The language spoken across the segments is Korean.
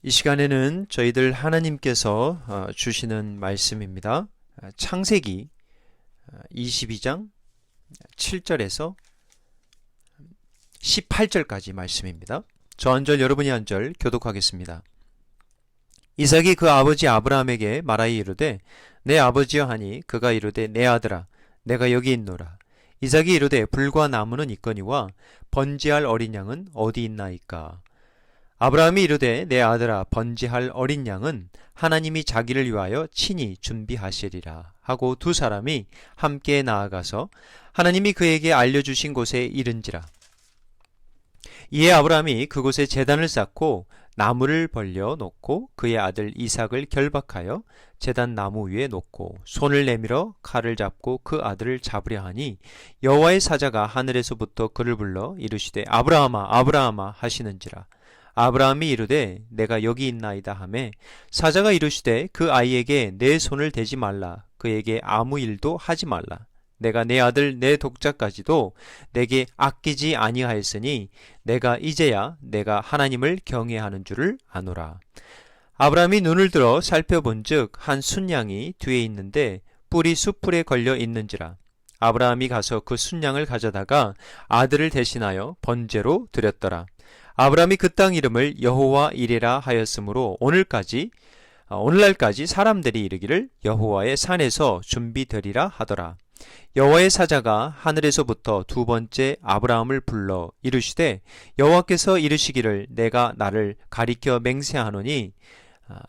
이 시간에는 저희들 하나님께서 주시는 말씀입니다. 창세기 22장 7절에서 18절까지 말씀입니다. 저 한 절 여러분이 한 절 교독하겠습니다. 이삭이 그 아버지 아브라함에게 말하여 이르되 내 아버지여 하니 그가 이르되 내 아들아 내가 여기 있노라. 이삭이 이르되 불과 나무는 있거니와 번제할 어린 양은 어디 있나이까. 아브라함이 이르되 내 아들아 번제할 어린 양은 하나님이 자기를 위하여 친히 준비하시리라 하고 두 사람이 함께 나아가서 하나님이 그에게 알려주신 곳에 이른지라. 이에 아브라함이 그곳에 제단을 쌓고 나무를 벌려 놓고 그의 아들 이삭을 결박하여 제단 나무 위에 놓고 손을 내밀어 칼을 잡고 그 아들을 잡으려 하니 여호와의 사자가 하늘에서부터 그를 불러 이르시되 아브라함아 아브라함아 하시는지라. 아브라함이 이르되 내가 여기 있나이다 하매 사자가 이르시되 그 아이에게 내 손을 대지 말라. 그에게 아무 일도 하지 말라. 내가 내 아들 내 독자까지도 내게 아끼지 아니하였으니 내가 이제야 내가 하나님을 경외하는 줄을 아노라. 아브라함이 눈을 들어 살펴본즉 한 순양이 뒤에 있는데 뿔이 숯불에 걸려 있는지라. 아브라함이 가서 그 순양을 가져다가 아들을 대신하여 번제로 드렸더라. 아브라함이 그 땅 이름을 여호와 이레라 하였으므로 오늘날까지 사람들이 이르기를 여호와의 산에서 준비되리라 하더라. 여호와의 사자가 하늘에서부터 두 번째 아브라함을 불러 이르시되 여호와께서 이르시기를 내가 나를 가리켜 맹세하노니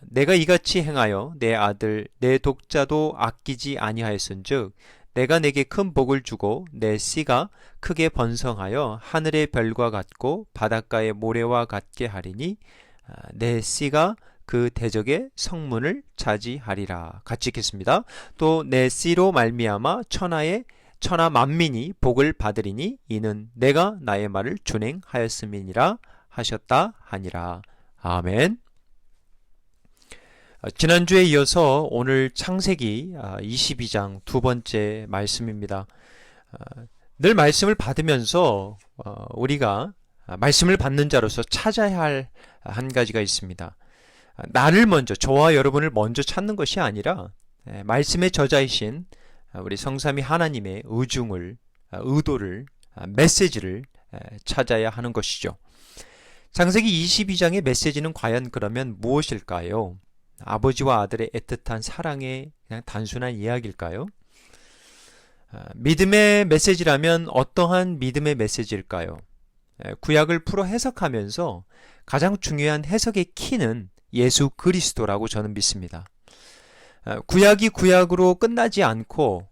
내가 이같이 행하여 내 아들 내 독자도 아끼지 아니하였은즉 내가 내게 큰 복을 주고 내 씨가 크게 번성하여 하늘의 별과 같고 바닷가의 모래와 같게 하리니 내 씨가 그 대적의 성문을 차지하리라. 같이 읽겠습니다. 또 내 씨로 말미암아 천하 만민이 복을 받으리니 이는 내가 나의 말을 준행하였음이니라 하셨다 하니라. 아멘. 지난주에 이어서 오늘 창세기 22장 두 번째 말씀입니다. 늘 말씀을 받으면서 우리가 말씀을 받는 자로서 찾아야 할 한 가지가 있습니다. 나를 먼저, 저와 여러분을 먼저 찾는 것이 아니라 말씀의 저자이신 우리 성삼위 하나님의 의도를, 메시지를 찾아야 하는 것이죠. 창세기 22장의 메시지는 과연 그러면 무엇일까요? 아버지와 아들의 애틋한 사랑의 그냥 단순한 이야기일까요? 믿음의 메시지라면 어떠한 믿음의 메시지일까요? 구약을 풀어 해석하면서 가장 중요한 해석의 키는 예수 그리스도라고 저는 믿습니다. 구약이 구약으로 끝나지 않고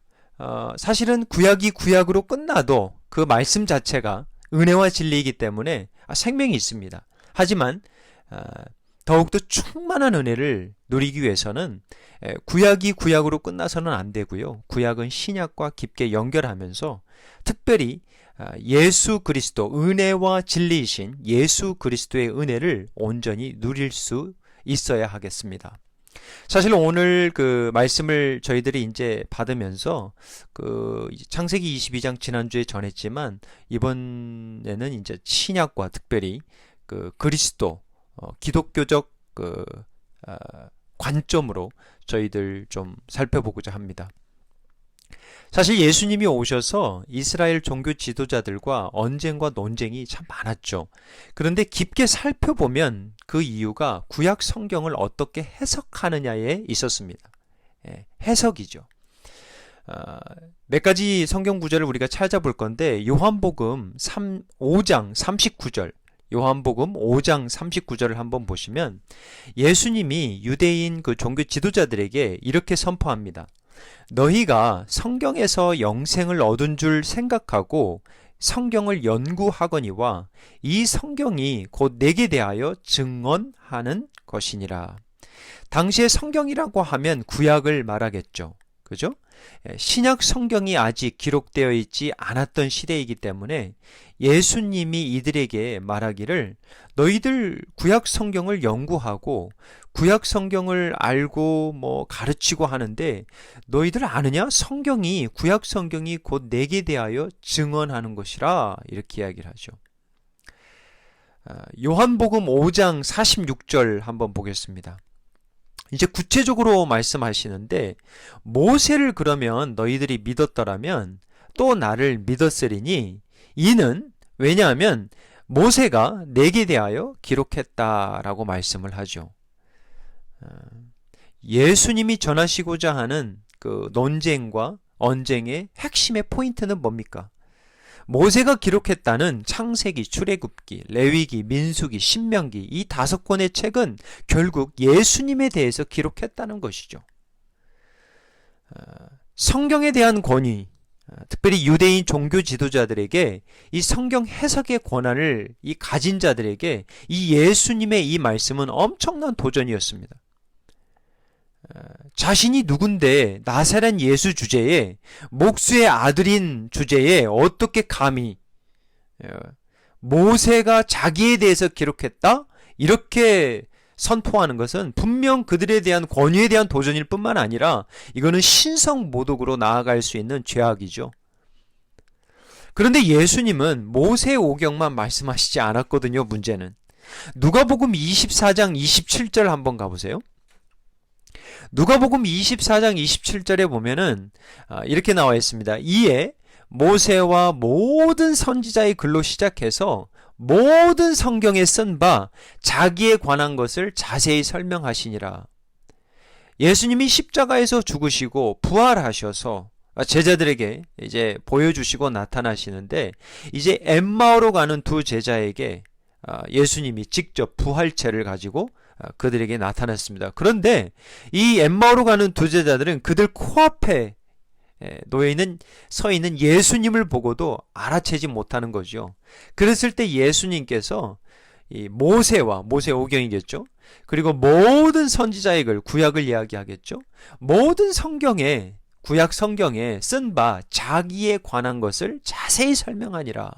사실은 구약이 구약으로 끝나도 그 말씀 자체가 은혜와 진리이기 때문에 생명이 있습니다. 하지만 더욱더 충만한 은혜를 누리기 위해서는 구약이 구약으로 끝나서는 안 되고요. 구약은 신약과 깊게 연결하면서 특별히 예수 그리스도, 은혜와 진리이신 예수 그리스도의 은혜를 온전히 누릴 수 있어야 하겠습니다. 사실 오늘 그 말씀을 저희들이 이제 받으면서 그 창세기 22장 지난주에 전했지만 이번에는 이제 신약과 특별히 그 그리스도 기독교적 관점으로 저희들 좀 살펴보고자 합니다. 사실 예수님이 오셔서 이스라엘 종교 지도자들과 언쟁과 논쟁이 참 많았죠. 그런데 깊게 살펴보면 그 이유가 구약 성경을 어떻게 해석하느냐에 있었습니다. 해석이죠. 몇 가지 성경 구절을 우리가 찾아볼 건데 요한복음 5장 39절 요한복음 5장 39절을 한번 보시면 예수님이 유대인 그 종교 지도자들에게 이렇게 선포합니다. 너희가 성경에서 영생을 얻은 줄 생각하고 성경을 연구하거니와 이 성경이 곧 내게 대하여 증언하는 것이니라. 당시에 성경이라고 하면 구약을 말하겠죠. 그죠? 신약 성경이 아직 기록되어 있지 않았던 시대이기 때문에 예수님이 이들에게 말하기를 너희들 구약 성경을 연구하고 구약 성경을 알고 가르치고 하는데 너희들 아느냐? 구약 성경이 곧 내게 대하여 증언하는 것이라 이렇게 이야기를 하죠. 요한복음 5장 46절 한번 보겠습니다. 이제 구체적으로 말씀하시는데, 모세를 그러면 너희들이 믿었더라면 또 나를 믿었으리니 이는 왜냐하면 모세가 내게 대하여 기록했다라고 말씀을 하죠. 예수님이 전하시고자 하는 그 논쟁과 언쟁의 핵심의 포인트는 뭡니까? 모세가 기록했다는 창세기, 출애굽기, 레위기, 민수기, 신명기 이 5권의 책은 결국 예수님에 대해서 기록했다는 것이죠. 성경에 대한 권위, 특별히 유대인 종교 지도자들에게 이 성경 해석의 권한을 이 가진 자들에게 이 예수님의 이 말씀은 엄청난 도전이었습니다. 자신이 누군데 나사렛 예수 주제에, 목수의 아들인 주제에 어떻게 감히 모세가 자기에 대해서 기록했다? 이렇게 선포하는 것은 분명 그들에 대한 권위에 대한 도전일 뿐만 아니라 이거는 신성모독으로 나아갈 수 있는 죄악이죠. 그런데 예수님은 모세 오경만 말씀하시지 않았거든요. 문제는 누가복음 24장 27절 한번 가보세요. 누가복음 24장 27절에 보면은 이렇게 나와 있습니다. 이에 모세와 모든 선지자의 글로 시작해서 모든 성경에 쓴 바 자기에 관한 것을 자세히 설명하시니라. 예수님이 십자가에서 죽으시고 부활하셔서 제자들에게 이제 보여주시고 나타나시는데, 이제 엠마오로 가는 두 제자에게 예수님이 직접 부활체를 가지고 그들에게 나타났습니다. 그런데 이 엠마오로 가는 두 제자들은 그들 코앞에 서 있는 예수님을 보고도 알아채지 못하는 거죠. 그랬을 때 예수님께서 이 모세 오경이겠죠. 그리고 모든 선지자의 글, 구약을 이야기하겠죠. 모든 성경에, 구약 성경에 쓴 바 자기에 관한 것을 자세히 설명하니라.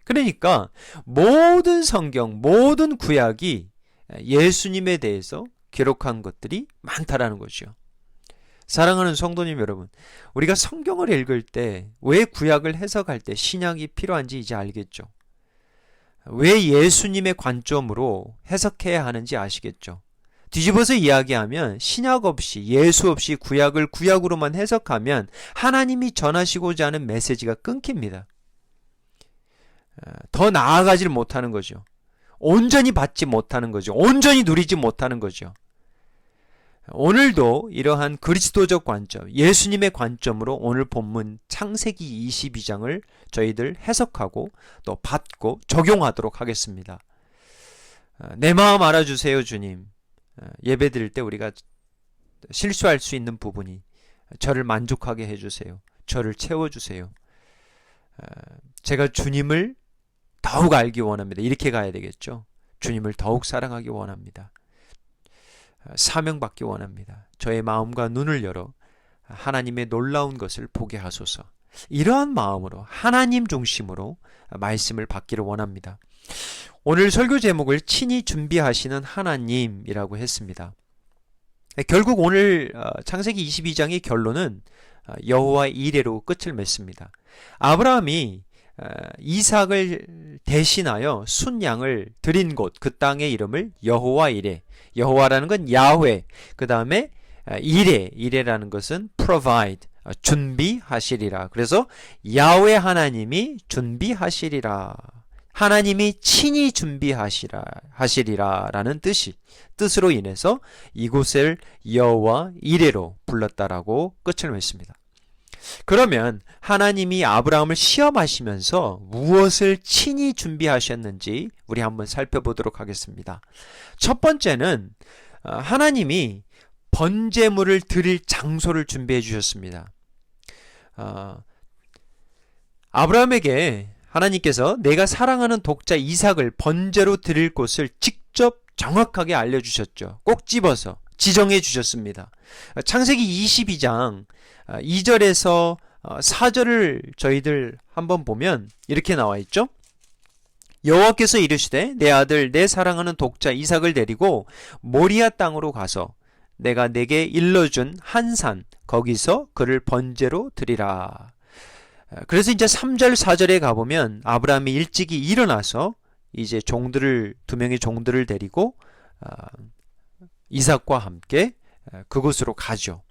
그러니까 모든 성경, 모든 구약이 예수님에 대해서 기록한 것들이 많다라는 거죠. 사랑하는 성도님 여러분, 우리가 성경을 읽을 때 왜 구약을 해석할 때 신약이 필요한지 이제 알겠죠. 왜 예수님의 관점으로 해석해야 하는지 아시겠죠. 뒤집어서 이야기하면 신약 없이, 예수 없이 구약을 구약으로만 해석하면 하나님이 전하시고자 하는 메시지가 끊깁니다. 더 나아가질 못하는 거죠. 온전히 받지 못하는 거죠. 온전히 누리지 못하는 거죠. 오늘도 이러한 그리스도적 관점, 예수님의 관점으로 오늘 본문 창세기 22장을 저희들 해석하고 또 받고 적용하도록 하겠습니다. 내 마음 알아주세요, 주님. 예배 드릴 때 우리가 실수할 수 있는 부분이 저를 만족하게 해주세요. 저를 채워주세요. 제가 주님을 더욱 알기 원합니다. 이렇게 가야 되겠죠. 주님을 더욱 사랑하기 원합니다. 사명받기 원합니다. 저의 마음과 눈을 열어 하나님의 놀라운 것을 보게 하소서. 이러한 마음으로 하나님 중심으로 말씀을 받기를 원합니다. 오늘 설교 제목을 친히 준비하시는 하나님이라고 했습니다. 결국 오늘 창세기 22장의 결론은 여호와 이레로 끝을 맺습니다. 아브라함이 이삭을 대신하여 순양을 드린 곳, 그 땅의 이름을 여호와 이레, 여호와라는 건 야훼, 그 다음에 이레라는 것은 provide, 준비하시리라. 그래서 야훼 하나님이 준비하시리라, 하나님이 친히 준비하시리라라는 뜻으로 인해서 이곳을 여호와 이레로 불렀다라고 끝을 맺습니다. 그러면 하나님이 아브라함을 시험하시면서 무엇을 친히 준비하셨는지 우리 한번 살펴보도록 하겠습니다. 첫 번째는 하나님이 번제물을 드릴 장소를 준비해 주셨습니다. 아브라함에게 하나님께서 내가 사랑하는 독자 이삭을 번제로 드릴 곳을 직접 정확하게 알려주셨죠. 꼭 집어서 지정해 주셨습니다. 창세기 22장 2절에서 4절을 저희들 한번 보면 이렇게 나와 있죠. 여호와께서 이르시되 내 아들 내 사랑하는 독자 이삭을 데리고 모리아 땅으로 가서 내가 내게 일러준 한 산 거기서 그를 번제로 드리라. 그래서 이제 3절 4절에 가보면 아브라함이 일찍이 일어나서 이제 두 명의 종들을 데리고 이삭과 함께 그곳으로 가죠.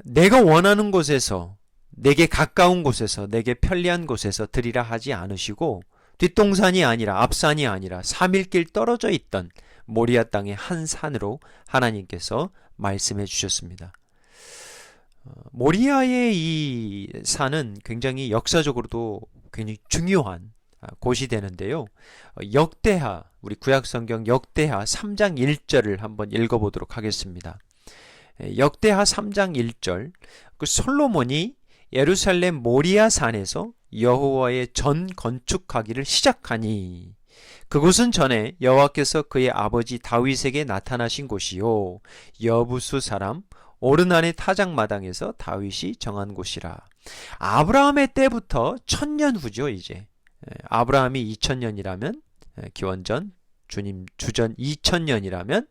내가 원하는 곳에서, 내게 가까운 곳에서, 내게 편리한 곳에서 드리라 하지 않으시고 뒷동산이 아니라, 앞산이 아니라 3일길 떨어져 있던 모리아 땅의 한 산으로 하나님께서 말씀해 주셨습니다. 모리아의 이 산은 굉장히 역사적으로도 굉장히 중요한 곳이 되는데요. 역대하, 우리 구약성경 역대하 3장 1절을 한번 읽어보도록 하겠습니다. 역대하 3장 1절, 그 솔로몬이 예루살렘 모리아 산에서 여호와의 전 건축하기를 시작하니 그곳은 전에 여호와께서 그의 아버지 다윗에게 나타나신 곳이요 여부수 사람 오르난의 타작마당에서 다윗이 정한 곳이라. 아브라함의 때부터 1000년 후죠. 이제 아브라함이 2000년이라면 기원전 주님 주전 2000년이라면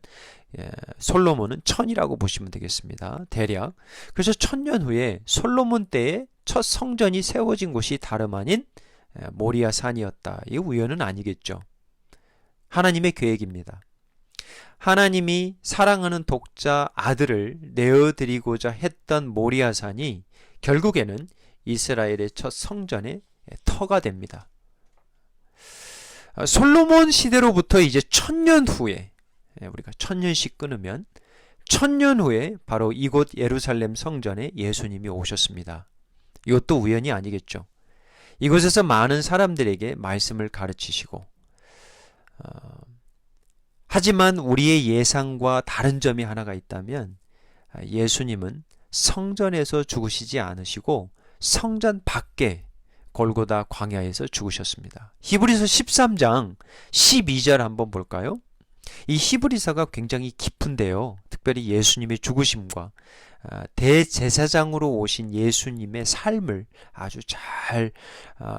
솔로몬은 1000이라고 보시면 되겠습니다. 대략. 그래서 1000년 후에 솔로몬 때에 첫 성전이 세워진 곳이 다름 아닌 모리아 산이었다. 이 우연은 아니겠죠. 하나님의 계획입니다. 하나님이 사랑하는 독자 아들을 내어드리고자 했던 모리아 산이 결국에는 이스라엘의 첫 성전의 터가 됩니다. 솔로몬 시대로부터 이제 1000년 후에, 우리가 1000년씩 끊으면 1000년 후에 바로 이곳 예루살렘 성전에 예수님이 오셨습니다. 이것도 우연이 아니겠죠. 이곳에서 많은 사람들에게 말씀을 가르치시고, 하지만 우리의 예상과 다른 점이 하나가 있다면 예수님은 성전에서 죽으시지 않으시고 성전 밖에 골고다 광야에서 죽으셨습니다. 히브리서 13장 12절 한번 볼까요? 이 히브리서가 굉장히 깊은데요. 특별히 예수님의 죽으심과 대제사장으로 오신 예수님의 삶을 아주 잘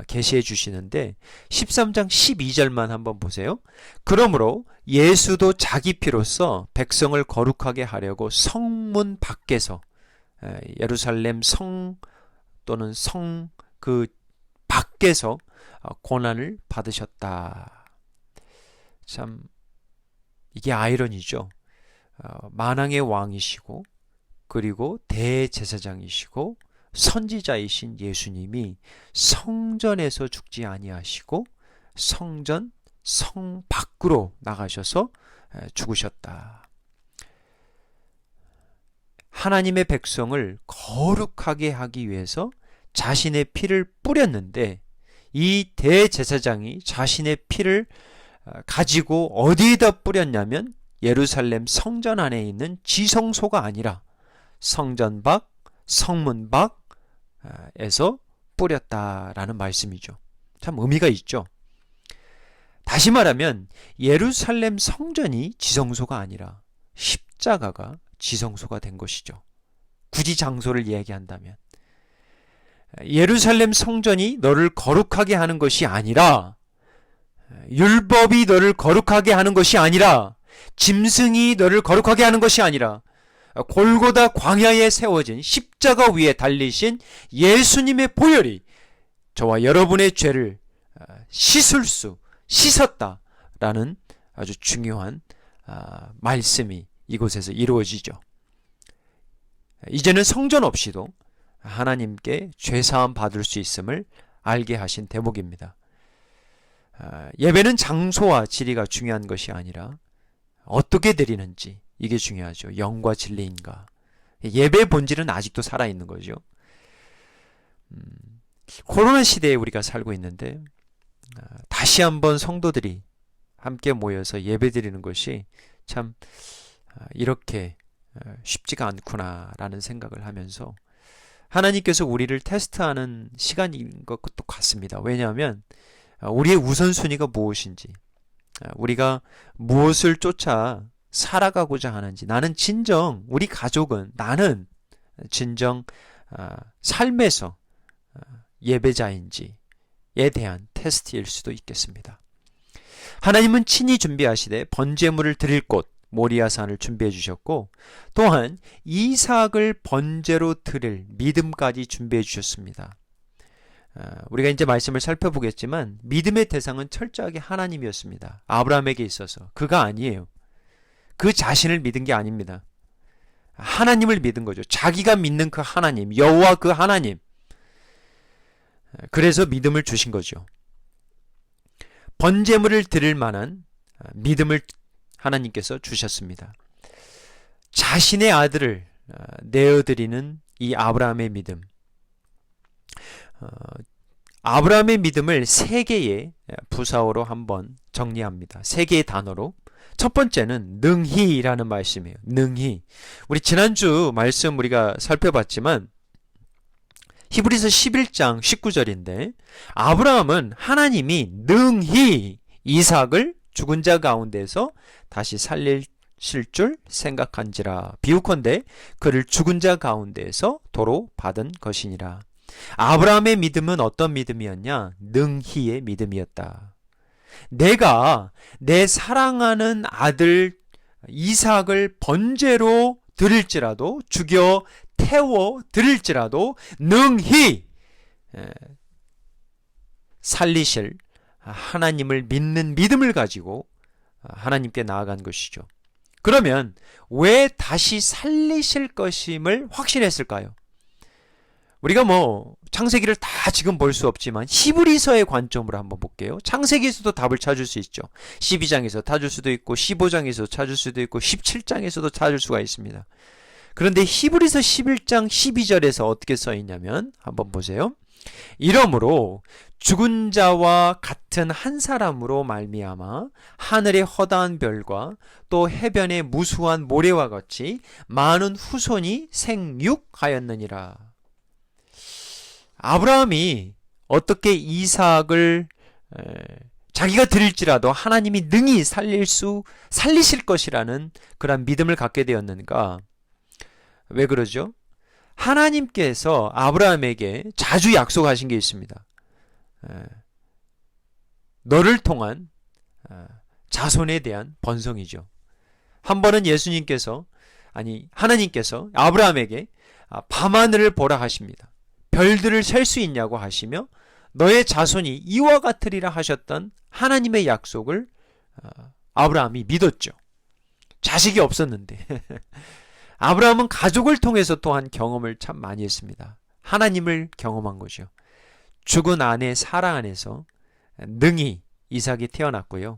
계시해 주시는데 13장 12절만 한번 보세요. 그러므로 예수도 자기 피로써 백성을 거룩하게 하려고 성문 밖에서 예루살렘 성 또는 성 그 밖에서 고난을 받으셨다. 참 이게 아이러니죠. 만왕의 왕이시고 그리고 대제사장이시고 선지자이신 예수님이 성전에서 죽지 아니하시고 성 밖으로 나가셔서 죽으셨다. 하나님의 백성을 거룩하게 하기 위해서 자신의 피를 뿌렸는데 이 대제사장이 자신의 피를 가지고 어디에다 뿌렸냐면 예루살렘 성전 안에 있는 지성소가 아니라 성전 밖, 성문 밖에서 뿌렸다라는 말씀이죠. 참 의미가 있죠. 다시 말하면 예루살렘 성전이 지성소가 아니라 십자가가 지성소가 된 것이죠. 굳이 장소를 이야기한다면 예루살렘 성전이 너를 거룩하게 하는 것이 아니라 율법이 너를 거룩하게 하는 것이 아니라 짐승이 너를 거룩하게 하는 것이 아니라 골고다 광야에 세워진 십자가 위에 달리신 예수님의 보혈이 저와 여러분의 죄를 씻었다라는 아주 중요한 말씀이 이곳에서 이루어지죠. 이제는 성전 없이도 하나님께 죄사함 받을 수 있음을 알게 하신 대목입니다. 예배는 장소와 지리가 중요한 것이 아니라 어떻게 드리는지 이게 중요하죠. 영과 진리인가. 예배의 본질은 아직도 살아있는 거죠. 코로나 시대에 우리가 살고 있는데 다시 한번 성도들이 함께 모여서 예배 드리는 것이 참 이렇게 쉽지가 않구나라는 생각을 하면서 하나님께서 우리를 테스트하는 시간인 것도 같습니다. 왜냐하면 우리의 우선순위가 무엇인지, 우리가 무엇을 쫓아 살아가고자 하는지, 우리 가족은 나는 진정 삶에서 예배자인지에 대한 테스트일 수도 있겠습니다. 하나님은 친히 준비하시되 번제물을 드릴 곳 모리아산을 준비해 주셨고 또한 이삭을 번제로 드릴 믿음까지 준비해 주셨습니다. 우리가 이제 말씀을 살펴보겠지만 믿음의 대상은 철저하게 하나님이었습니다. 아브라함에게 있어서. 그가 아니에요. 그 자신을 믿은 게 아닙니다. 하나님을 믿은 거죠. 자기가 믿는 그 하나님, 여호와 그 하나님. 그래서 믿음을 주신 거죠. 번제물을 드릴 만한 믿음을 하나님께서 주셨습니다. 자신의 아들을 내어드리는 이 아브라함의 믿음. 아브라함의 믿음을 세 개의 부사어로 한번 정리합니다. 세 개의 단어로. 첫 번째는 능히라는 말씀이에요. 능히. 우리 지난주 말씀 우리가 살펴봤지만 히브리서 11장 19절인데 아브라함은 하나님이 능히 이삭을 죽은 자 가운데서 다시 살리실 줄 생각한지라. 비유컨대 그를 죽은 자 가운데에서 도로 받은 것이니라. 아브라함의 믿음은 어떤 믿음이었냐? 능히의 믿음이었다. 내가 내 사랑하는 아들 이삭을 번제로 드릴지라도, 죽여 태워 드릴지라도 능히 살리실 하나님을 믿는 믿음을 가지고 하나님께 나아간 것이죠. 그러면 왜 다시 살리실 것임을 확신했을까요? 우리가 창세기를 다 지금 볼 수 없지만 히브리서의 관점으로 한번 볼게요. 창세기에서도 답을 찾을 수 있죠. 12장에서 찾을 수도 있고 15장에서 찾을 수도 있고 17장에서도 찾을 수가 있습니다. 그런데 히브리서 11장 12절에서 어떻게 써 있냐면 한번 보세요. 이러므로 죽은 자와 같은 한 사람으로 말미암아 하늘의 허다한 별과 또 해변의 무수한 모래와 같이 많은 후손이 생육하였느니라. 아브라함이 어떻게 이삭을 자기가 드릴지라도 하나님이 능히 살리실 것이라는 그런 믿음을 갖게 되었는가? 왜 그러죠? 하나님께서 아브라함에게 자주 약속하신 게 있습니다. 너를 통한 자손에 대한 번성이죠. 한 번은 하나님께서 아브라함에게 밤하늘을 보라 하십니다. 별들을 셀 수 있냐고 하시며 너의 자손이 이와 같으리라 하셨던 하나님의 약속을 아브라함이 믿었죠. 자식이 없었는데 아브라함은 가족을 통해서 또한 경험을 참 많이 했습니다. 하나님을 경험한 거죠. 죽은 아내 사라 안에서 능히 이삭이 태어났고요.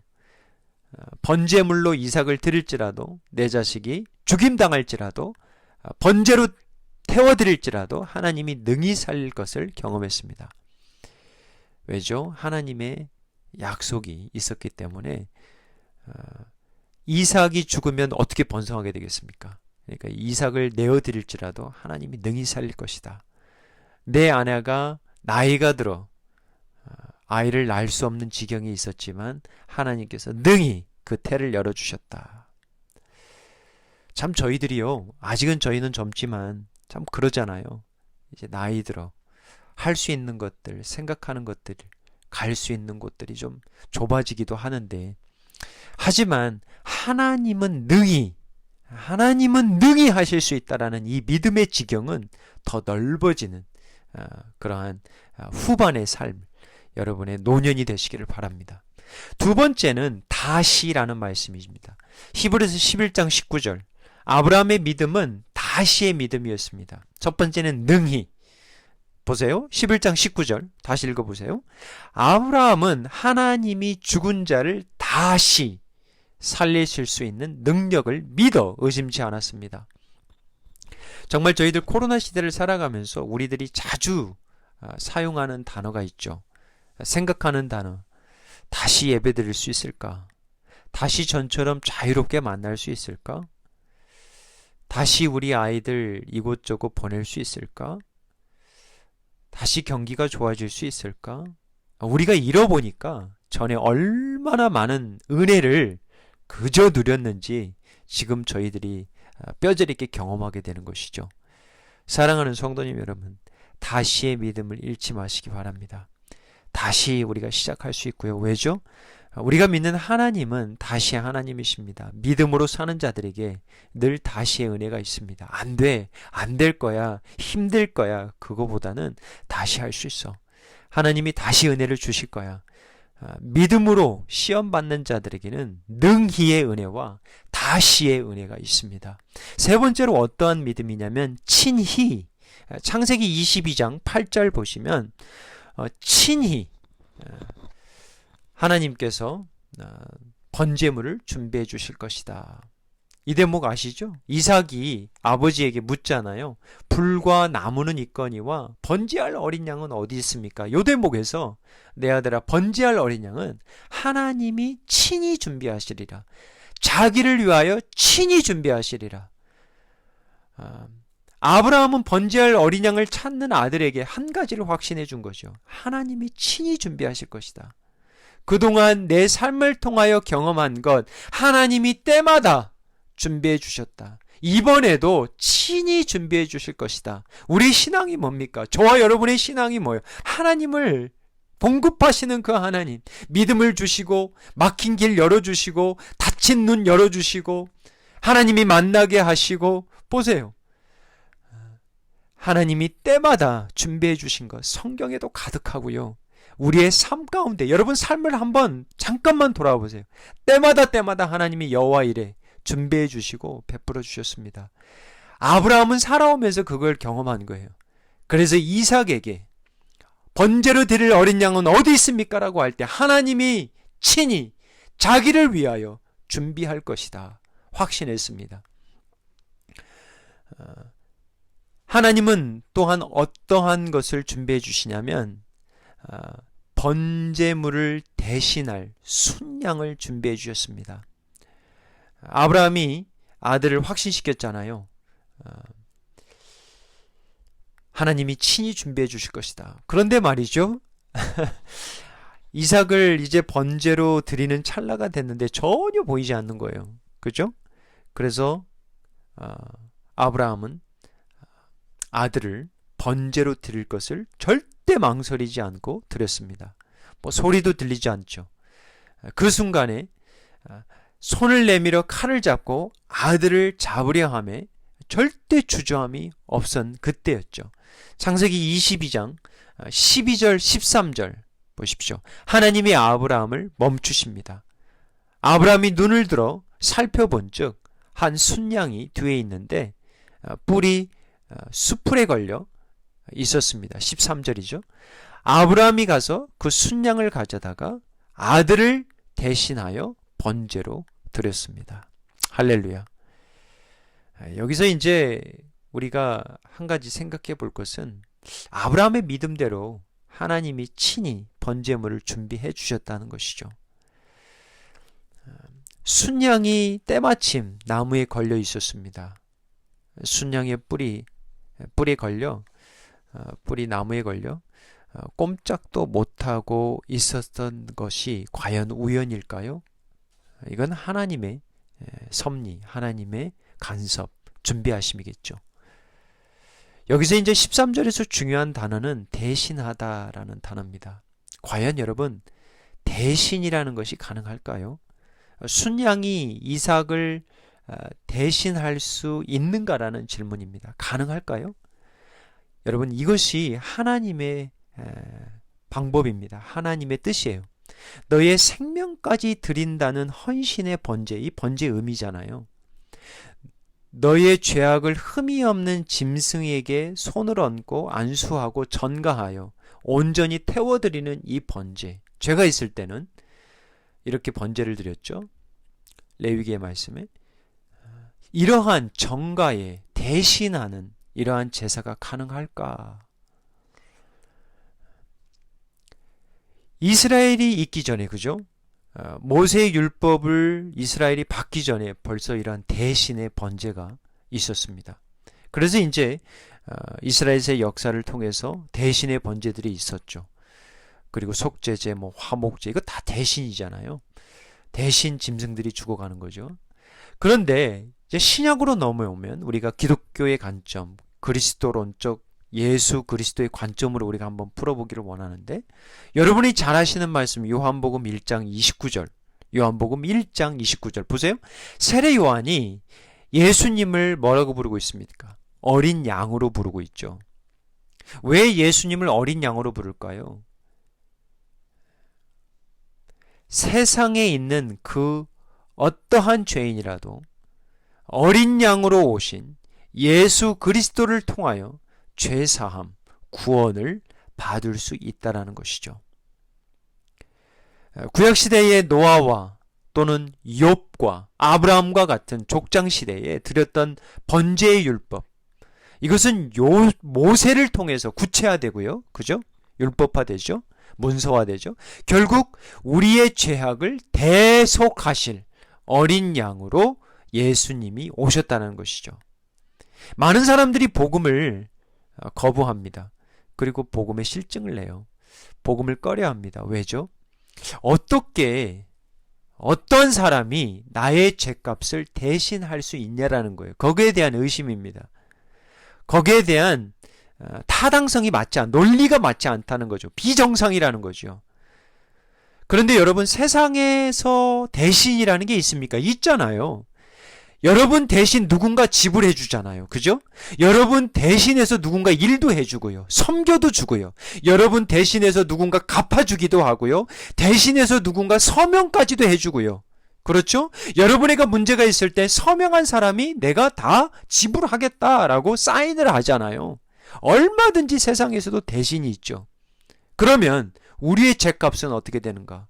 번제물로 이삭을 드릴지라도 내 자식이 죽임당할지라도 번제로 태워드릴지라도 하나님이 능히 살릴 것을 경험했습니다. 왜죠? 하나님의 약속이 있었기 때문에 이삭이 죽으면 어떻게 번성하게 되겠습니까? 그러니까 이삭을 내어드릴지라도 하나님이 능히 살릴 것이다. 내 아내가 나이가 들어 아이를 낳을 수 없는 지경이 있었지만 하나님께서 능히 그 태를 열어주셨다. 참 아직은 저희는 젊지만 참 그러잖아요. 이제 나이 들어 할 수 있는 것들, 생각하는 것들, 갈 수 있는 곳들이 좀 좁아지기도 하는데 하지만 하나님은 능히 하실 수 있다라는 이 믿음의 지경은 더 넓어지는 그러한 후반의 삶, 여러분의 노년이 되시기를 바랍니다. 두 번째는 다시라는 말씀입니다. 히브리서 11장 19절. 아브라함의 믿음은 다시의 믿음이었습니다. 첫 번째는 능히. 보세요. 11장 19절 다시 읽어보세요. 아브라함은 하나님이 죽은 자를 다시 살리실 수 있는 능력을 믿어 의심치 않았습니다. 정말 저희들 코로나 시대를 살아가면서 우리들이 자주 사용하는 단어가 있죠. 생각하는 단어. 다시 예배드릴 수 있을까? 다시 전처럼 자유롭게 만날 수 있을까? 다시 우리 아이들 이곳저곳 보낼 수 있을까? 다시 경기가 좋아질 수 있을까? 우리가 잃어보니까 전에 얼마나 많은 은혜를 그저 누렸는지 지금 저희들이 뼈저리게 경험하게 되는 것이죠. 사랑하는 성도님 여러분, 다시의 믿음을 잃지 마시기 바랍니다. 다시 우리가 시작할 수 있고요. 왜죠? 우리가 믿는 하나님은 다시의 하나님이십니다. 믿음으로 사는 자들에게 늘 다시의 은혜가 있습니다. 안 될 거야, 힘들 거야, 그거보다는 다시 할 수 있어. 하나님이 다시 은혜를 주실 거야. 믿음으로 시험받는 자들에게는 능히의 은혜와 다시의 은혜가 있습니다. 세 번째로 어떠한 믿음이냐면 친히. 창세기 22장 8절 보시면 친히 하나님께서 번제물을 준비해 주실 것이다. 이 대목 아시죠? 이삭이 아버지에게 묻잖아요. 불과 나무는 있거니와 번제할 어린 양은 어디 있습니까? 이 대목에서 내 아들아, 번제할 어린 양은 하나님이 친히 준비하시리라. 자기를 위하여 친히 준비하시리라. 아브라함은 번제할 어린 양을 찾는 아들에게 한 가지를 확신해 준 거죠. 하나님이 친히 준비하실 것이다. 그동안 내 삶을 통하여 경험한 것 하나님이 때마다 준비해 주셨다. 이번에도 친히 준비해 주실 것이다. 우리 신앙이 뭡니까? 저와 여러분의 신앙이 뭐예요? 하나님을 봉급하시는 그 하나님, 믿음을 주시고 막힌 길 열어주시고 닫힌 눈 열어주시고 하나님이 만나게 하시고, 보세요, 하나님이 때마다 준비해 주신 것 성경에도 가득하고요. 우리의 삶 가운데 여러분 삶을 한번 잠깐만 돌아와 보세요. 때마다 하나님이 여호와 이레 준비해 주시고 베풀어 주셨습니다. 아브라함은 살아오면서 그걸 경험한 거예요. 그래서 이삭에게 번제로 드릴 어린 양은 어디 있습니까? 라고 할 때 하나님이 친히 자기를 위하여 준비할 것이다 확신했습니다. 하나님은 또한 어떠한 것을 준비해 주시냐면 번제물을 대신할 순양을 준비해 주셨습니다. 아브라함이 아들을 확신시켰잖아요. 하나님이 친히 준비해 주실 것이다. 그런데 말이죠. 이삭을 이제 번제로 드리는 찰나가 됐는데 전혀 보이지 않는 거예요. 그죠? 그래서 아브라함은 아들을 번제로 드릴 것을 절대 망설이지 않고 드렸습니다. 뭐 소리도 들리지 않죠. 그 순간에 손을 내밀어 칼을 잡고 아들을 잡으려 함에 절대 주저함이 없었던 그때였죠. 창세기 22장 12절 13절 보십시오. 하나님이 아브라함을 멈추십니다. 아브라함이 눈을 들어 살펴본 즉 한 순양이 뒤에 있는데 뿔이 수풀에 걸려 있었습니다. 13절이죠. 아브라함이 가서 그 순양을 가져다가 아들을 대신하여 번제로 드렸습니다. 할렐루야. 여기서 이제 우리가 한 가지 생각해 볼 것은 아브라함의 믿음대로 하나님이 친히 번제물을 준비해 주셨다는 것이죠. 순양이 때마침 나무에 걸려 있었습니다. 순양의 뿔이 걸려 뿔이 나무에 걸려 꼼짝도 못하고 있었던 것이 과연 우연일까요? 이건 하나님의 섭리, 하나님의 간섭, 준비하심이겠죠. 여기서 이제 13절에서 중요한 단어는 대신하다라는 단어입니다. 과연 여러분 대신이라는 것이 가능할까요? 순양이 이삭을 대신할 수 있는가라는 질문입니다. 가능할까요? 여러분 이것이 하나님의 방법입니다. 하나님의 뜻이에요. 너의 생명까지 드린다는 헌신의 번제, 이 번제 의미잖아요. 너의 죄악을 흠이 없는 짐승에게 손을 얹고 안수하고 전가하여 온전히 태워드리는 이 번제. 죄가 있을 때는 이렇게 번제를 드렸죠. 레위기의 말씀에 이러한 정가에 대신하는 이러한 제사가 가능할까? 이스라엘이 있기 전에, 그죠? 모세의 율법을 이스라엘이 받기 전에 벌써 이러한 대신의 번제가 있었습니다. 그래서 이제 이스라엘의 역사를 통해서 대신의 번제들이 있었죠. 그리고 속죄제, 화목제, 이거 다 대신이잖아요. 대신 짐승들이 죽어가는 거죠. 그런데 이제 신약으로 넘어오면 우리가 기독교의 관점, 그리스도론적 예수 그리스도의 관점으로 우리가 한번 풀어보기를 원하는데, 여러분이 잘 아시는 말씀 요한복음 1장 29절, 요한복음 1장 29절 보세요. 세례 요한이 예수님을 뭐라고 부르고 있습니까? 어린 양으로 부르고 있죠. 왜 예수님을 어린 양으로 부를까요? 세상에 있는 그 어떠한 죄인이라도 어린 양으로 오신 예수 그리스도를 통하여 죄사함, 구원을 받을 수 있다라는 것이죠. 구약시대의 노아와 또는 욥과 아브라함과 같은 족장시대에 드렸던 번제의 율법, 이것은 모세를 통해서 구체화되고요. 그죠? 율법화되죠. 문서화되죠. 결국 우리의 죄악을 대속하실 어린 양으로 예수님이 오셨다는 것이죠. 많은 사람들이 복음을 거부합니다. 그리고 복음의 실증을 내요. 복음을 꺼려합니다. 왜죠? 어떻게 어떤 사람이 나의 죄값을 대신할 수 있냐라는 거예요. 거기에 대한 의심입니다. 거기에 대한 타당성이 논리가 맞지 않다는 거죠. 비정상이라는 거죠. 그런데 여러분, 세상에서 대신이라는 게 있습니까? 있잖아요. 여러분 대신 누군가 지불해 주잖아요. 그죠? 여러분 대신해서 누군가 일도 해주고요. 섬겨도 주고요. 여러분 대신해서 누군가 갚아주기도 하고요. 대신해서 누군가 서명까지도 해주고요. 그렇죠? 여러분에게 문제가 있을 때 서명한 사람이 내가 다 지불하겠다라고 사인을 하잖아요. 얼마든지 세상에서도 대신이 있죠. 그러면 우리의 죄값은 어떻게 되는가?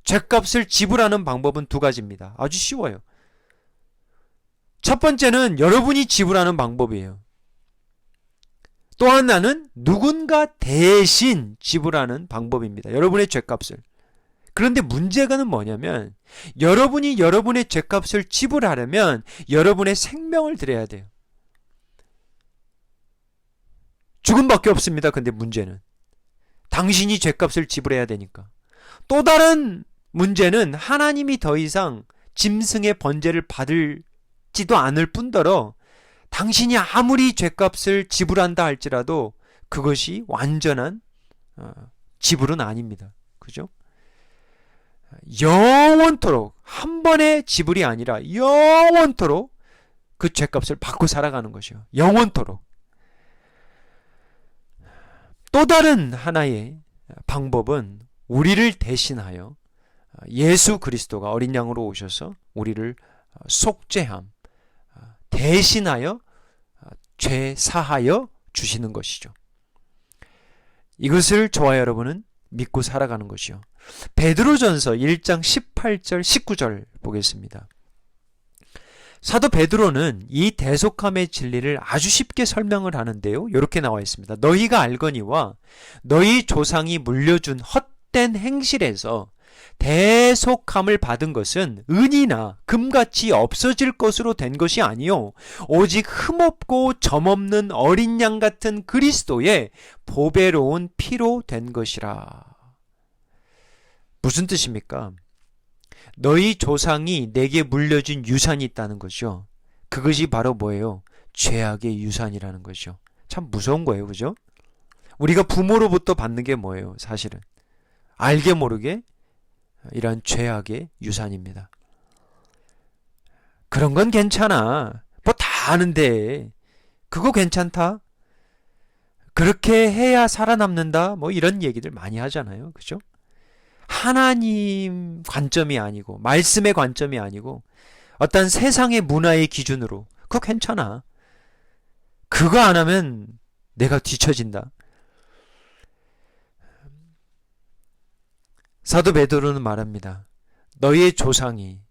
죄값을 지불하는 방법은 두 가지입니다. 아주 쉬워요. 첫 번째는 여러분이 지불하는 방법이에요. 또 하나는 누군가 대신 지불하는 방법입니다. 여러분의 죄값을. 그런데 문제가는 뭐냐면 여러분이 여러분의 죄값을 지불하려면 여러분의 생명을 드려야 돼요. 죽음밖에 없습니다. 근데 문제는 당신이 죄값을 지불해야 되니까. 또 다른 문제는 하나님이 더 이상 짐승의 번제를 받을지도 않을 뿐더러 당신이 아무리 죄값을 지불한다 할지라도 그것이 완전한 지불은 아닙니다. 그죠? 영원토록, 한 번의 지불이 아니라 영원토록 그 죄값을 받고 살아가는 것이요. 영원토록. 또 다른 하나의 방법은 우리를 대신하여 예수 그리스도가 어린 양으로 오셔서 우리를 속죄함, 대신하여 죄 사하여 주시는 것이죠. 이것을 저와 여러분은 믿고 살아가는 것이요. 베드로전서 1장 18절 19절 보겠습니다. 사도 베드로는 이 대속함의 진리를 아주 쉽게 설명을 하는데요. 이렇게 나와 있습니다. 너희가 알거니와 너희 조상이 물려준 헛된 행실에서 대속함을 받은 것은 은이나 금같이 없어질 것으로 된 것이 아니요 오직 흠없고 점없는 어린 양 같은 그리스도의 보배로운 피로 된 것이라. 무슨 뜻입니까? 너희 조상이 내게 물려준 유산이 있다는 거죠. 그것이 바로 뭐예요? 죄악의 유산이라는 거죠. 참 무서운 거예요. 그죠? 우리가 부모로부터 받는 게 뭐예요? 사실은 알게 모르게 이런 죄악의 유산입니다. 그런 건 괜찮아. 뭐 다 아는데 그거 괜찮다? 그렇게 해야 살아남는다? 뭐 이런 얘기들 많이 하잖아요. 그죠? 하나님 관점이 아니고 말씀의 관점이 아니고 어떤 세상의 문화의 기준으로 그거 괜찮아. 그거 안 하면 내가 뒤처진다. 사도 베드로는 말합니다. 너희의 조상이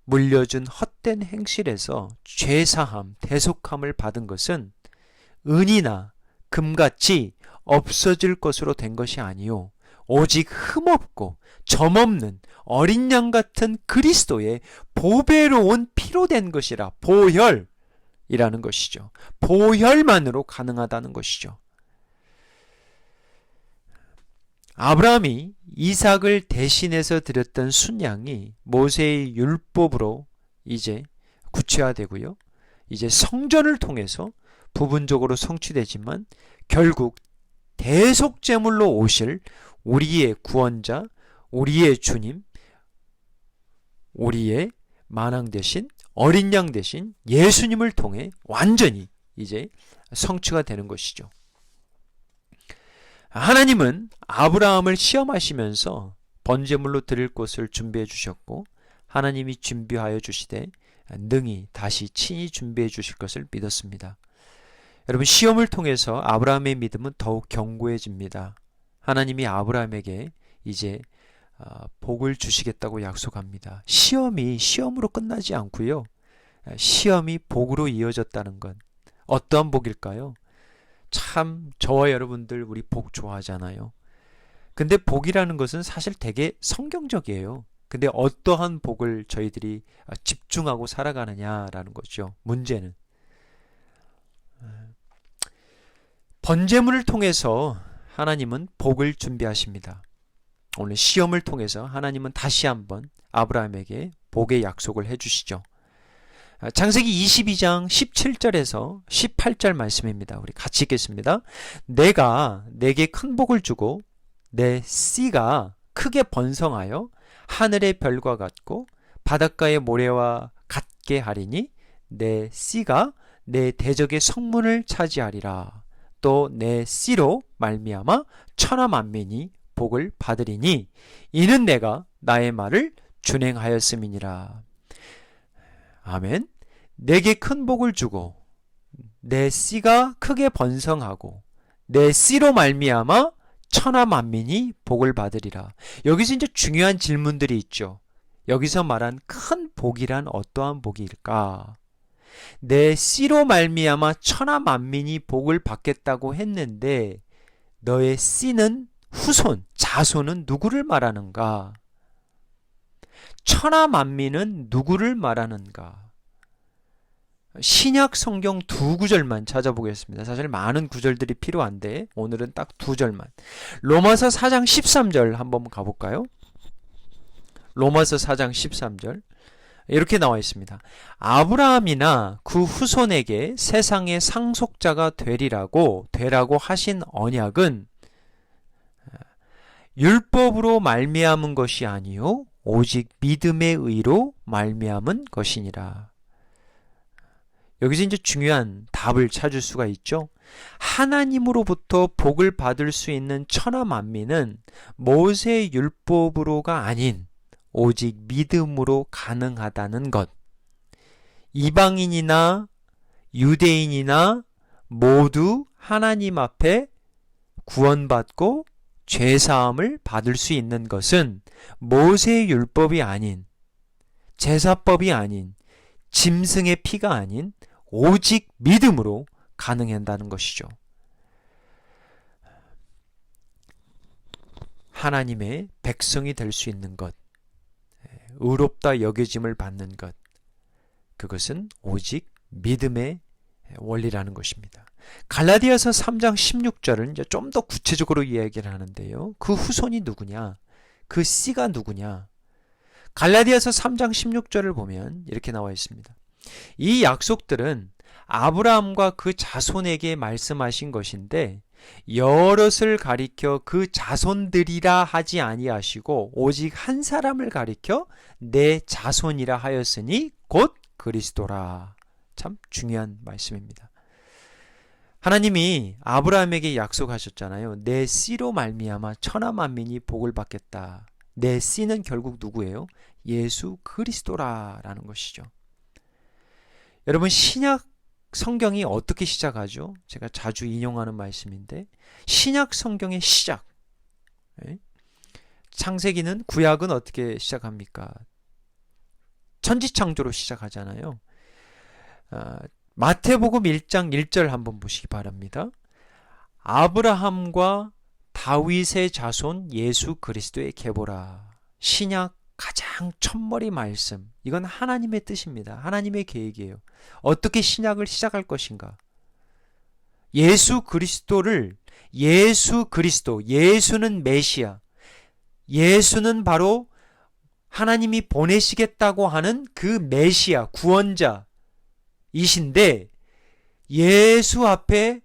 물려준 헛된 행실에서 죄사함, 대속함을 받은 것은 은이나 금같이 없어질 것으로 된 것이 아니요 오직 흠없고 점없는 어린 양 같은 그리스도의 보배로운 피로 된 것이라. 보혈이라는 것이죠. 보혈만으로 가능하다는 것이죠. 아브라함이 이삭을 대신해서 드렸던 순양이 모세의 율법으로 이제 구체화되고요. 이제 성전을 통해서 부분적으로 성취되지만 결국 대속제물로 오실 우리의 구원자, 우리의 주님, 우리의 만왕 대신 어린 양 대신 예수님을 통해 완전히 이제 성취가 되는 것이죠. 하나님은 아브라함을 시험하시면서 번제물로 드릴 곳을 준비해 주셨고 하나님이 준비하여 주시되 능히 다시 친히 준비해 주실 것을 믿었습니다. 여러분, 시험을 통해서 아브라함의 믿음은 더욱 견고해집니다. 하나님이 아브라함에게 이제 복을 주시겠다고 약속합니다. 시험이 시험으로 끝나지 않고요. 시험이 복으로 이어졌다는 건 어떠한 복일까요? 참 저와 여러분들 우리 복 좋아하잖아요. 근데 복이라는 것은 사실 되게 성경적이에요. 근데 어떠한 복을 저희들이 집중하고 살아가느냐라는 거죠. 문제는 번제물을 통해서 하나님은 복을 준비하십니다. 오늘 시험을 통해서 하나님은 다시 한번 아브라함에게 복의 약속을 해주시죠. 창세기 22장 17절에서 18절 말씀입니다. 우리 같이 읽겠습니다. 내가 내게 큰 복을 주고 내 씨가 크게 번성하여 하늘의 별과 같고 바닷가의 모래와 같게 하리니 내 씨가 내 대적의 성문을 차지하리라. 또 내 씨로 말미암아 천하 만민이 복을 받으리니 이는 내가 나의 말을 준행하였음이니라. 아멘. 내게 큰 복을 주고 내 씨가 크게 번성하고 내 씨로 말미암아 천하 만민이 복을 받으리라. 여기서 이제 중요한 질문들이 있죠. 여기서 말한 큰 복이란 어떠한 복일까? 내 씨로 말미암아 천하 만민이 복을 받겠다고 했는데 너의 씨는 후손, 자손은 누구를 말하는가? 천하 만민은 누구를 말하는가? 신약 성경 두 구절만 찾아보겠습니다. 사실 많은 구절들이 필요한데 오늘은 딱 두 절만. 로마서 4장 13절 한번 가볼까요? 로마서 4장 13절 이렇게 나와 있습니다. 아브라함이나 그 후손에게 세상의 상속자가 되라고 하신 언약은 율법으로 말미암은 것이 아니요 오직 믿음의 의로 말미암은 것이니라. 여기서 이제 중요한 답을 찾을 수가 있죠. 하나님으로부터 복을 받을 수 있는 천하 만민은 모세 율법으로가 아닌 오직 믿음으로 가능하다는 것. 이방인이나 유대인이나 모두 하나님 앞에 구원받고 죄사함을 받을 수 있는 것은 모세 율법이 아닌, 제사법이 아닌, 짐승의 피가 아닌 오직 믿음으로 가능한다는 것이죠. 하나님의 백성이 될 수 있는 것, 의롭다 여겨짐을 받는 것, 그것은 오직 믿음의 원리라는 것입니다. 갈라디아서 3장 16절은 이제 좀 더 구체적으로 이야기를 하는데요. 그 후손이 누구냐? 그 씨가 누구냐? 갈라디아서 3장 16절을 보면 이렇게 나와 있습니다. 이 약속들은 아브라함과 그 자손에게 말씀하신 것인데 여럿을 가리켜 그 자손들이라 하지 아니하시고 오직 한 사람을 가리켜 내 자손이라 하였으니 곧 그리스도라. 참 중요한 말씀입니다. 하나님이 아브라함에게 약속하셨잖아요. 내 씨로 말미암아 천하 만민이 복을 받겠다. 내 씨는 결국 누구예요? 예수 그리스도라라는 것이죠. 여러분, 신약 성경이 어떻게 시작하죠? 제가 자주 인용하는 말씀인데 신약 성경의 시작, 창세기는 구약은 어떻게 시작합니까? 천지창조로 시작하잖아요. 마태복음 1장 1절 한번 보시기 바랍니다. 아브라함과 다윗의 자손 예수 그리스도의 계보라. 신약 가장 첫머리 말씀. 이건 하나님의 뜻입니다. 하나님의 계획이에요. 어떻게 신약을 시작할 것인가? 예수 그리스도를, 예수 그리스도, 예수는 메시아, 예수는 바로 하나님이 보내시겠다고 하는 그 메시아, 구원자이신데 예수 앞에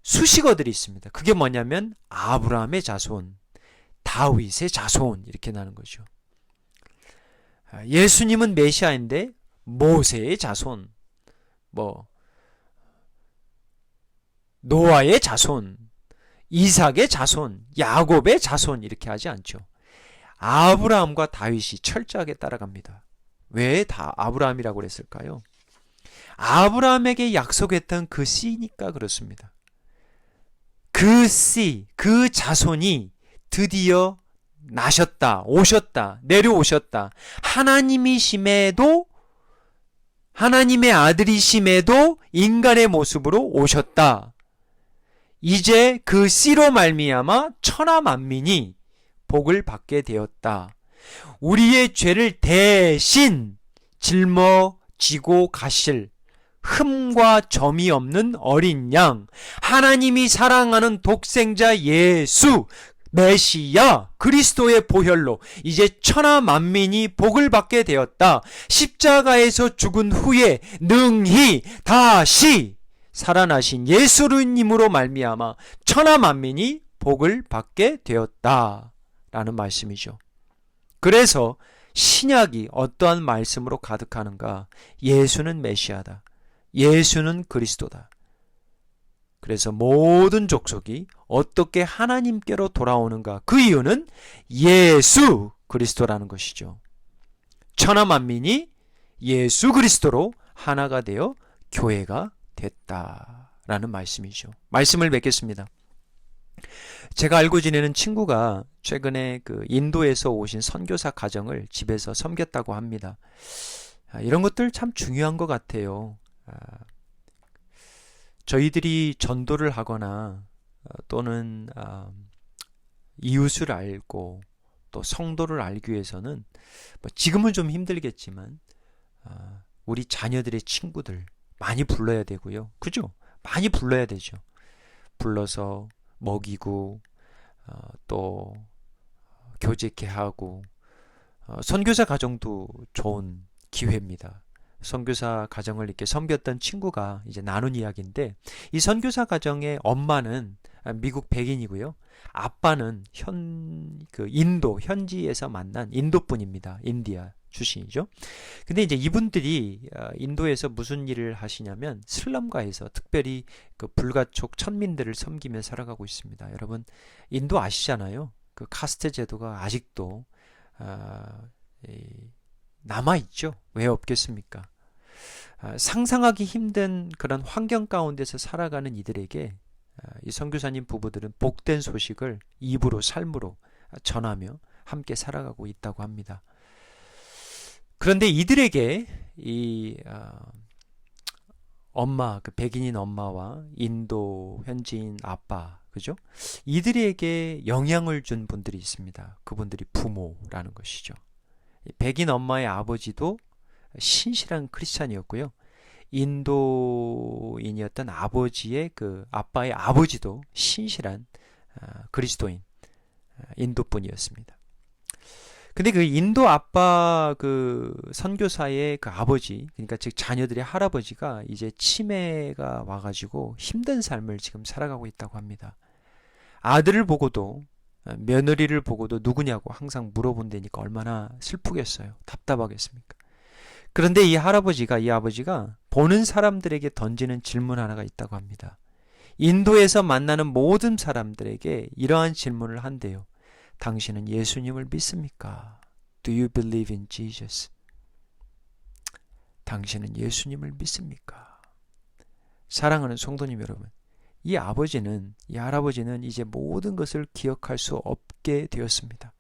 수식어들이 있습니다. 그게 뭐냐면 아브라함의 자손, 다윗의 자손, 이렇게 나는 거죠. 예수님은 메시아인데 모세의 자손, 노아의 자손, 이삭의 자손, 야곱의 자손 이렇게 하지 않죠. 아브라함과 다윗이 철저하게 따라갑니다. 왜 다 아브라함이라고 그랬을까요? 아브라함에게 약속했던 그 씨니까 그렇습니다. 그 씨, 그 자손이 드디어 나셨다, 오셨다, 내려오셨다. 하나님이심에도, 하나님의 아들이심에도 인간의 모습으로 오셨다. 이제 그 씨로 말미암아 천하 만민이 복을 받게 되었다. 우리의 죄를 대신 짊어지고 가실 흠과 점이 없는 어린 양, 하나님이 사랑하는 독생자 예수, 메시아, 그리스도의 보혈로 이제 천하 만민이 복을 받게 되었다. 십자가에서 죽은 후에 능히 다시 살아나신 예수님으로 말미암아 천하 만민이 복을 받게 되었다라는 말씀이죠. 그래서 신약이 어떠한 말씀으로 가득하는가? 예수는 메시아다. 예수는 그리스도다. 그래서 모든 족속이 어떻게 하나님께로 돌아오는가? 그 이유는 예수 그리스도라는 것이죠. 천하 만민이 예수 그리스도로 하나가 되어 교회가 됐다라는 말씀이죠. 말씀을 맺겠습니다. 제가 알고 지내는 친구가 최근에 그 인도에서 오신 선교사 가정을 집에서 섬겼다고 합니다. 이런 것들 참 중요한 것 같아요. 저희들이 전도를 하거나 또는 이웃을 알고 또 성도를 알기 위해서는 지금은 좀 힘들겠지만 우리 자녀들의 친구들 많이 불러야 되고요. 그죠? 많이 불러야 되죠. 불러서 먹이고 또 교제케 하고 선교사 가정도 좋은 기회입니다. 선교사 가정을 이렇게 섬겼던 친구가 이제 나눈 이야기인데, 이 선교사 가정의 엄마는 미국 백인이고요. 아빠는 인도 현지에서 만난 인도 분입니다. 인디아 출신이죠. 근데 이제 이분들이 인도에서 무슨 일을 하시냐면 슬럼가에서 특별히 그 불가촉 천민들을 섬기며 살아가고 있습니다. 여러분 인도 아시잖아요. 그 카스트 제도가 아직도 남아있죠. 왜 없겠습니까? 상상하기 힘든 그런 환경 가운데서 살아가는 이들에게 이 선교사님 부부들은 복된 소식을 입으로 삶으로 전하며 함께 살아가고 있다고 합니다. 그런데 이들에게 이 엄마, 그 백인인 엄마와 인도 현지인 아빠, 그죠? 이들에게 영향을 준 분들이 있습니다. 그분들이 부모라는 것이죠. 백인 엄마의 아버지도 신실한 크리스찬이었고요. 인도인이었던 아버지의 그 아빠의 아버지도 신실한 그리스도인 인도분이었습니다. 근데 그 인도 아빠 그 선교사의 그 아버지, 그러니까 즉 자녀들의 할아버지가 이제 치매가 와가지고 힘든 삶을 지금 살아가고 있다고 합니다. 아들을 보고도 며느리를 보고도 누구냐고 항상 물어본다니까 얼마나 슬프겠어요. 답답하겠습니까? 그런데 이 아버지가 보는 사람들에게 던지는 질문 하나가 있다고 합니다. 인도에서 만나는 모든 사람들에게 이러한 질문을 한대요. 당신은 예수님을 믿습니까? Do you believe in Jesus? 당신은 예수님을 믿습니까? 사랑하는 성도님 여러분, 이 할아버지는 이제 모든 것을 기억할 수 없게 되었습니다.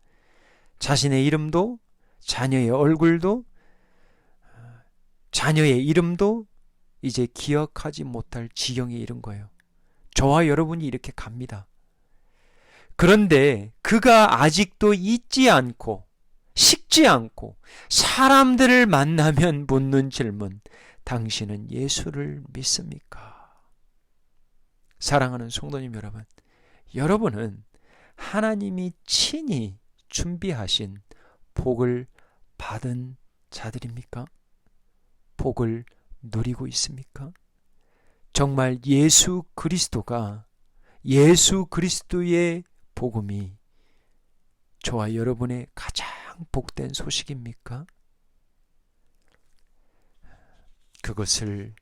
자신의 이름도, 자녀의 얼굴도, 자녀의 이름도 이제 기억하지 못할 지경에 이른 거예요. 저와 여러분이 이렇게 갑니다. 그런데 그가 아직도 잊지 않고 식지 않고 사람들을 만나면 묻는 질문, 당신은 예수를 믿습니까? 사랑하는 성도님 여러분, 여러분은 하나님이 친히 준비하신 복을 받은 자들입니까? 복을 누리고 있습니까? 정말 예수 그리스도의 복음이 저와 여러분의 가장 복된 소식입니까? 그것을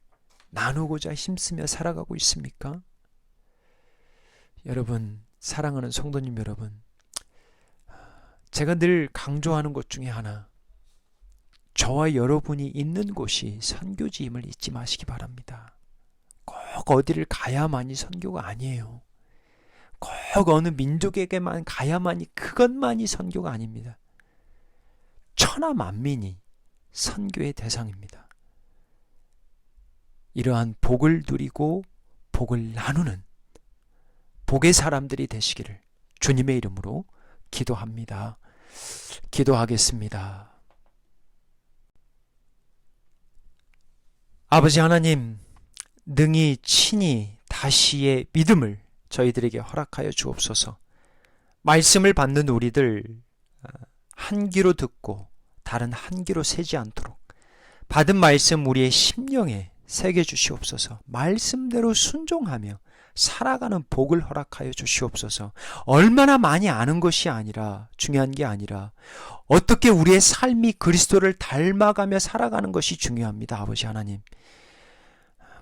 나누고자 힘쓰며 살아가고 있습니까? 여러분, 사랑하는 성도님 여러분, 제가 늘 강조하는 것 중에 하나, 저와 여러분이 있는 곳이 선교지임을 잊지 마시기 바랍니다. 꼭 어디를 가야만이 선교가 아니에요. 꼭 어느 민족에게만 가야만이, 그것만이 선교가 아닙니다. 천하 만민이 선교의 대상입니다. 이러한 복을 누리고 복을 나누는 복의 사람들이 되시기를 주님의 이름으로 기도합니다. 기도하겠습니다. 아버지 하나님, 능히 친히 다시의 믿음을 저희들에게 허락하여 주옵소서. 말씀을 받는 우리들 한 귀로 듣고 다른 한 귀로 새지 않도록 받은 말씀 우리의 심령에 새겨 주시옵소서. 말씀대로 순종하며 살아가는 복을 허락하여 주시옵소서. 얼마나 많이 아는 것이 아니라, 중요한 게 아니라 어떻게 우리의 삶이 그리스도를 닮아가며 살아가는 것이 중요합니다. 아버지 하나님,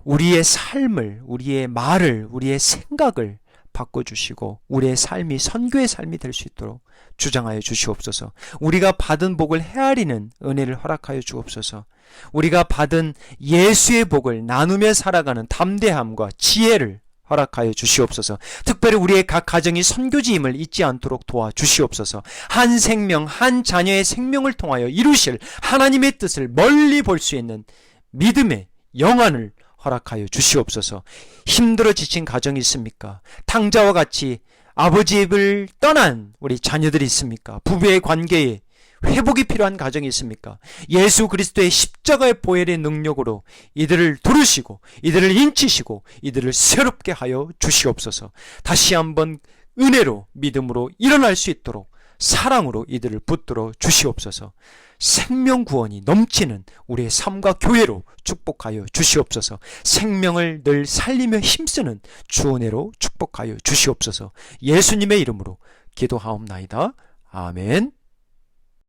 우리의 삶을, 우리의 말을, 우리의 생각을 바꿔주시고 우리의 삶이 선교의 삶이 될 수 있도록 주장하여 주시옵소서. 우리가 받은 복을 헤아리는 은혜를 허락하여 주옵소서. 우리가 받은 예수의 복을 나누며 살아가는 담대함과 지혜를 허락하여 주시옵소서. 특별히 우리의 각 가정이 선교지임을 잊지 않도록 도와주시옵소서. 한 생명, 한 자녀의 생명을 통하여 이루실 하나님의 뜻을 멀리 볼 수 있는 믿음의 영안을 허락하여 주시옵소서. 힘들어 지친 가정이 있습니까? 탕자와 같이 아버지의 집을 떠난 우리 자녀들이 있습니까? 부부의 관계에 회복이 필요한 가정이 있습니까? 예수 그리스도의 십자가의 보혈의 능력으로 이들을 두르시고 이들을 인치시고 이들을 새롭게 하여 주시옵소서. 다시 한번 은혜로 믿음으로 일어날 수 있도록 사랑으로 이들을 붙들어 주시옵소서. 생명 구원이 넘치는 우리의 삶과 교회로 축복하여 주시옵소서. 생명을 늘 살리며 힘쓰는 주 은혜로 축복하여 주시옵소서. 예수님의 이름으로 기도하옵나이다. 아멘.